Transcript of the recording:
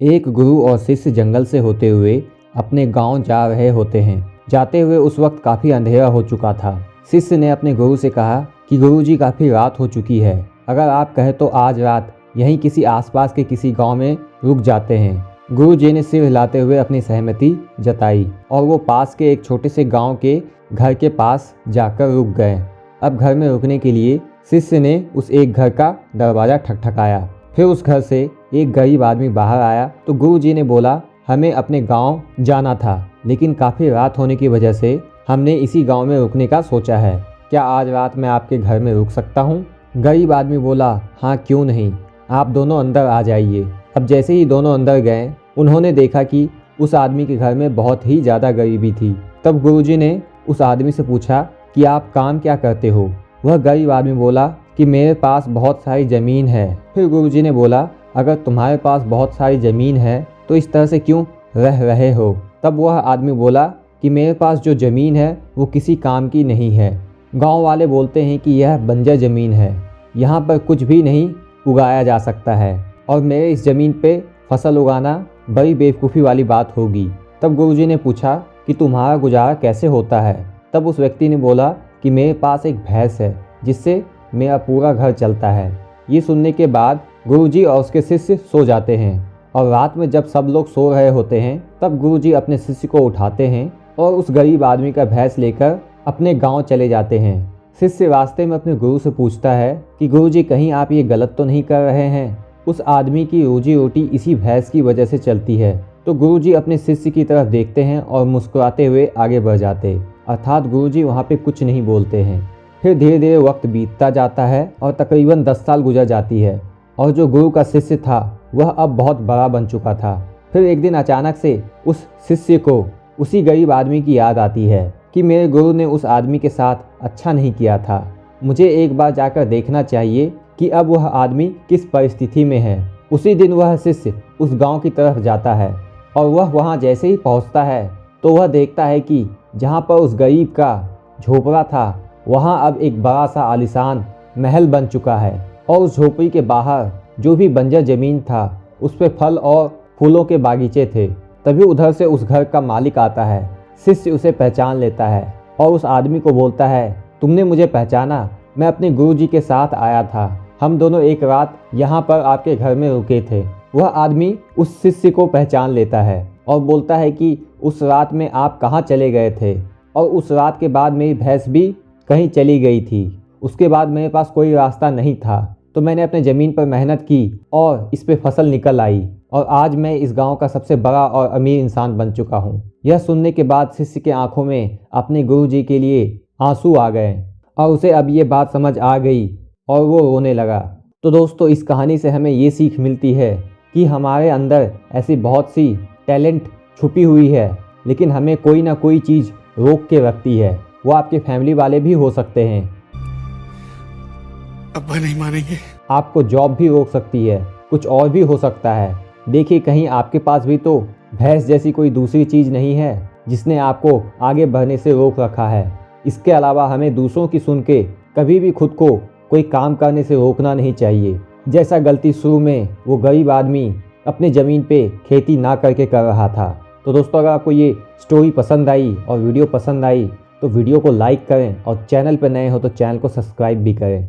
एक गुरु और शिष्य जंगल से होते हुए अपने गांव जा रहे होते हैं। जाते हुए उस वक्त काफ़ी अंधेरा हो चुका था। शिष्य ने अपने गुरु से कहा कि गुरुजी काफ़ी रात हो चुकी है, अगर आप कहें तो आज रात यहीं किसी आसपास के किसी गांव में रुक जाते हैं। गुरुजी ने सिर हिलाते हुए अपनी सहमति जताई और वो पास के एक छोटे से गांव के घर के पास जाकर रुक गए। अब घर में रुकने के लिए शिष्य ने उस एक घर का दरवाज़ा ठकठकाया। फिर उस घर से एक गरीब आदमी बाहर आया तो गुरुजी ने बोला, हमें अपने गांव जाना था, लेकिन काफ़ी रात होने की वजह से हमने इसी गांव में रुकने का सोचा है। क्या आज रात मैं आपके घर में रुक सकता हूँ? गरीब आदमी बोला, हाँ क्यों नहीं, आप दोनों अंदर आ जाइए। अब जैसे ही दोनों अंदर गए, उन्होंने देखा कि उस आदमी के घर में बहुत ही ज़्यादा गरीबी थी। तब गुरुजी ने उस आदमी से पूछा कि आप काम क्या करते हो? वह गरीब आदमी बोला कि मेरे पास बहुत सारी ज़मीन है। फिर गुरुजी ने बोला, अगर तुम्हारे पास बहुत सारी ज़मीन है तो इस तरह से क्यों रह रहे हो? तब वह आदमी बोला कि मेरे पास जो ज़मीन है वो किसी काम की नहीं है। गांव वाले बोलते हैं कि यह बंजर ज़मीन है, यहाँ पर कुछ भी नहीं उगाया जा सकता है और मेरे इस ज़मीन पे फसल उगाना बड़ी बेवकूफ़ी वाली बात होगी। तब गुरुजी ने पूछा कि तुम्हारा गुजारा कैसे होता है? तब उस व्यक्ति ने बोला कि मेरे पास एक भैंस है जिससे मेरा पूरा घर चलता है। ये सुनने के बाद गुरुजी और उसके शिष्य सो जाते हैं और रात में जब सब लोग सो रहे होते हैं तब गुरुजी अपने शिष्य को उठाते हैं और उस गरीब आदमी का भैंस लेकर अपने गांव चले जाते हैं। शिष्य रास्ते में अपने गुरु से पूछता है कि गुरुजी कहीं आप ये गलत तो नहीं कर रहे हैं? उस आदमी की रोजी रोटी इसी भैंस की वजह से चलती है। तो गुरुजी अपने शिष्य की तरफ देखते हैं और मुस्कुराते हुए आगे बढ़ जाते, अर्थात गुरुजी वहाँ पे कुछ नहीं बोलते हैं। फिर धीरे धीरे वक्त बीतता जाता है और तकरीबन 10 साल गुजर जाती है और जो गुरु का शिष्य था वह अब बहुत बड़ा बन चुका था। फिर एक दिन अचानक से उस शिष्य को उसी गरीब आदमी की याद आती है कि मेरे गुरु ने उस आदमी के साथ अच्छा नहीं किया था, मुझे एक बार जाकर देखना चाहिए कि अब वह आदमी किस परिस्थिति में है। उसी दिन वह शिष्य उस गांव की तरफ जाता है और वह वहां जैसे ही पहुंचता है तो वह देखता है कि जहां पर उस गरीब का झोपड़ा था वहां अब एक बड़ा सा आलीशान महल बन चुका है और उस झोपड़ी के बाहर जो भी बंजर ज़मीन था उस पे फल और फूलों के बागीचे थे। तभी उधर से उस घर का मालिक आता है। शिष्य उसे पहचान लेता है और उस आदमी को बोलता है, तुमने मुझे पहचाना? मैं अपने गुरुजी के साथ आया था, हम दोनों एक रात यहाँ पर आपके घर में रुके थे। वह आदमी उस शिष्य को पहचान लेता है और बोलता है कि उस रात में आप कहाँ चले गए थे और उस रात के बाद मेरी भैंस भी कहीं चली गई थी। उसके बाद मेरे पास कोई रास्ता नहीं था तो मैंने अपने ज़मीन पर मेहनत की और इस पे फसल निकल आई और आज मैं इस गांव का सबसे बड़ा और अमीर इंसान बन चुका हूँ। यह सुनने के बाद शिष्य के आंखों में अपने गुरुजी के लिए आंसू आ गए और उसे अब ये बात समझ आ गई और वो रोने लगा। तो दोस्तों, इस कहानी से हमें ये सीख मिलती है कि हमारे अंदर ऐसी बहुत सी टैलेंट छुपी हुई है, लेकिन हमें कोई ना कोई चीज़ रोक के रखती है। वो आपके फैमिली वाले भी हो सकते हैं, अब्बा नहीं मानेंगे। आपको जॉब भी रोक सकती है, कुछ और भी हो सकता है। देखिए, कहीं आपके पास भी तो भैंस जैसी कोई दूसरी चीज़ नहीं है जिसने आपको आगे बढ़ने से रोक रखा है। इसके अलावा हमें दूसरों की सुन के कभी भी खुद को कोई काम करने से रोकना नहीं चाहिए। जैसा गलती शुरू में वो गरीब आदमी अपने ज़मीन पे खेती ना करके कर रहा था। तो दोस्तों, अगर आपको ये स्टोरी पसंद आई और वीडियो पसंद आई तो वीडियो को लाइक करें और चैनल पर नए हो तो चैनल को सब्सक्राइब भी करें।